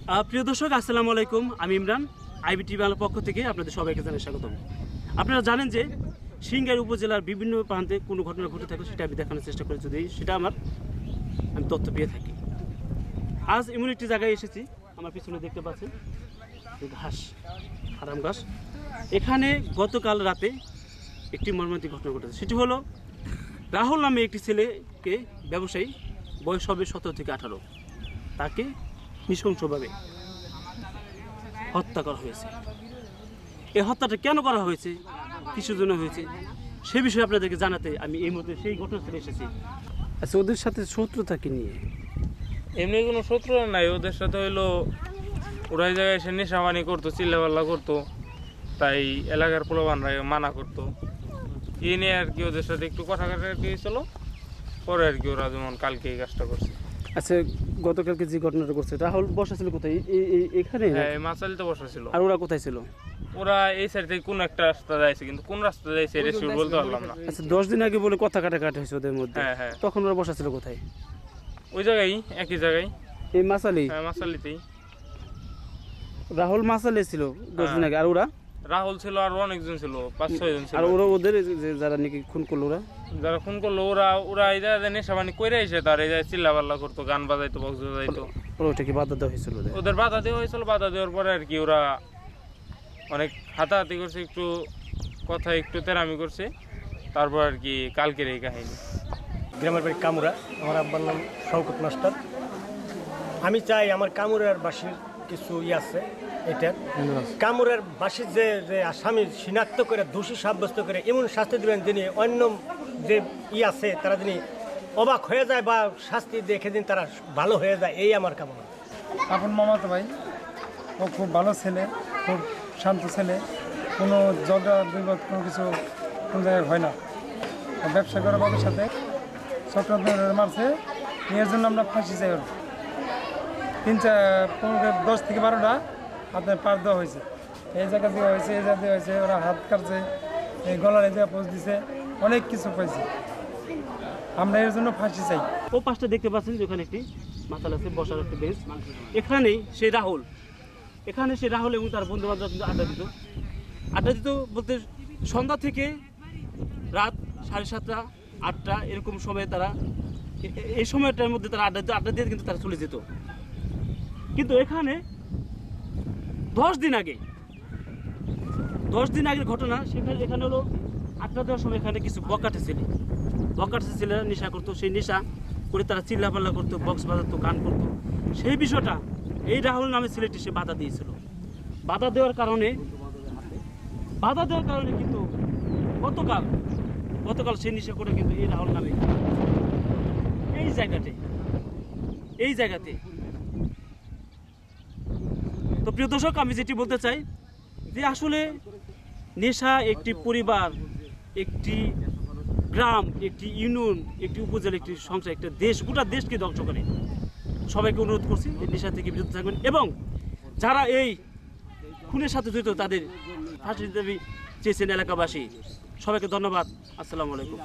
প্রিয় দর্শক, আসসালামু আলাইকুম। আমি ইমরান, আইবিটি বাংলার পক্ষ থেকে আপনাদের সবাইকে জানাই স্বাগতম। আপনারা জানেন যে সিংগাইর উপজেলার বিভিন্ন প্রান্তে কোনো ঘটনা ঘটে থাকে, সেটা আমি দেখানোর চেষ্টা করি, যদি সেটা আমি তথ্য পেয়ে থাকি। আজ এমন একটি জায়গায় এসেছি, আমার পিছনে দেখতে পাচ্ছেন ঘাস, আরাম ঘাস। এখানে গতকাল রাতে একটি মর্মান্তিক ঘটনা ঘটেছে। সেটি হলো রাহুল নামে একটি ছেলেকে, ব্যবসায়ী, বয়স হবে 17 থেকে 18, তাকে নৃশংসভাবে হত্যা করা হয়েছে। এই হত্যাটা কেন করা হয়েছে, কিসের জন্য হয়েছে, সে বিষয়ে আপনাদেরকে জানাতে আমি এই মুহূর্তে সেই ঘটনাস্থলে এসেছি। আচ্ছা, ওদের সাথে শত্রুতা কি নিয়ে? এমনি কোনো শত্রু নাই ওদের সাথে, হইলো ওরা এই জায়গায় এসে নেশাবানি করতো, চিল্লাপাল্লা করতো, তাই এলাকার পোলাপানরা মানা করতো। এই নিয়ে আর কি ওদের সাথে একটু কথা কাটাকাটি হয়েছিল, পরে আর কি ওরা যেমন কালকে এই কাজটা করছে। আচ্ছা, গতকালকে যে ঘটনাটা করছে, রাহুল বসা ছিল কোথায়? এখানে? হ্যাঁ, মাচালিতে বসা ছিল। আর ওরা কোথায় ছিল? ওরা এই সাইড থেকে কোন একটা রাস্তা যাইছে, কিন্তু কোন রাস্তা যাইছে এটা শিওর বলতে পারলাম না। আচ্ছা, 10 দিন আগে বলে কথা কাটাকাটি হয়েছে ওদের মধ্যে। হ্যাঁ হ্যাঁ, তখন ওরা বসা ছিল কোথায়? ওই জায়গায়, একই জায়গায়, এই মাসালি? হ্যাঁ, মাচালিতেই। রাহুল মাসালি ছিল 10 দিন আগে। আর ওরা? রাহুল ছিল আর অনেকজন ছিল, 5-6 জন ছিল। আর ওরা ওদের যারা নাকি খুন করলো, ওরা যারা খুন করলো, ওরা এই জায়গায় নেশাবানি করে এসে তার এই জায়গায় চিল্লাপাল্লা করতো, গান বাজাইতো, বক্স বাজাইতো। ওটা কি বাধা দেওয়া হয়েছিল? ওদের বাধা দেওয়া হয়েছিল। বাধা দেওয়ার পরে আর কি ওরা অনেক হাতাহাতি করছে, একটু কথা একটু তেরামি করছে, তারপর আর কি কালকের এই কাহিনী। গ্রামের বাড়ি কামুরা, আমার আব্বার নাম শওকত মাস্টার। আমি চাই আমার কামুরার বাসীর কিছু আছে, এটা কামুরার বাসীর যে আসামি শনাক্ত করে দোষী সাব্যস্ত করে এমন শাস্তি দেবেন যিনি অন্য যে আছে তারা যিনি অবাক হয়ে যায় বা শাস্তি দেখে দিন তারা ভালো হয়ে যায়, এই আমার কামনা। আপন মামাতো ভাই, ও খুব ভালো ছেলে, খুব শান্ত ছেলে, কোনো ঝগড়া বিবাদ কোনো কিছু কোনো জায়গায় হয় না। ব্যবসা করে বাবার সাথে চক্রান্ত মারছে, এর জন্য আমরা ফাঁসি চাই। ওর 10 থেকে 12টা হাতে পার দেওয়া হয়েছে, এই জায়গা দেওয়া হয়েছে, এই জায়গা দেওয়া হয়েছে, ওরা হাত কাটছে, এই গলার এই জায়গা পোষ দিছে, অনেক কিছু পাইছে। আমরা এর জন্য ফাঁসি চাই। ও পাশটা দেখতে পাচ্ছেন যে ওখানে একটি মাথাল আছে, বসার একটি বেঞ্চ। এখানেই সেই রাহুল, এখানে সেই রাহুল এবং তার বন্ধু বান্ধব কিন্তু আড্ডা দিত বলতে সন্ধ্যা থেকে রাত 7:30, 8টা এরকম সময়ে তারা, এই সময়টার মধ্যে তারা আড্ডা দিয়ে কিন্তু তারা চলে যেত। কিন্তু এখানে 10 দিন আগের ঘটনা। এখানে হলো 8টা দেওয়ার সময় এখানে কিছু বকাটে ছেলেরা নেশা করতো। সেই নেশা করে তারা চিল্লাপাল্লা করতো, বক্স বাজাতো, গান করতো। সেই বিষয়টা এই রাহুল নামে ছেলেটি সে বাধা দিয়েছিল। বাধা দেওয়ার কারণে কিন্তু গতকাল সে নেশা করে কিন্তু এই রাহুল নামে এই জায়গাতে। তো প্রিয় দর্শক, আমি যেটি বলতে চাই যে আসলে নেশা একটি পরিবার, একটি গ্রাম, একটি ইউনিয়ন, একটি উপজেলা, একটি সংসার, একটা দেশ, গোটা দেশকে ধ্বংস করে। সবাইকে অনুরোধ করছি এই নেশা থেকে বিরত থাকবেন, এবং যারা এই খুনের সাথে জড়িত তাদের ফাঁসি দাবি চেয়েছেন এলাকাবাসী। সবাইকে ধন্যবাদ। আসসালামু আলাইকুম।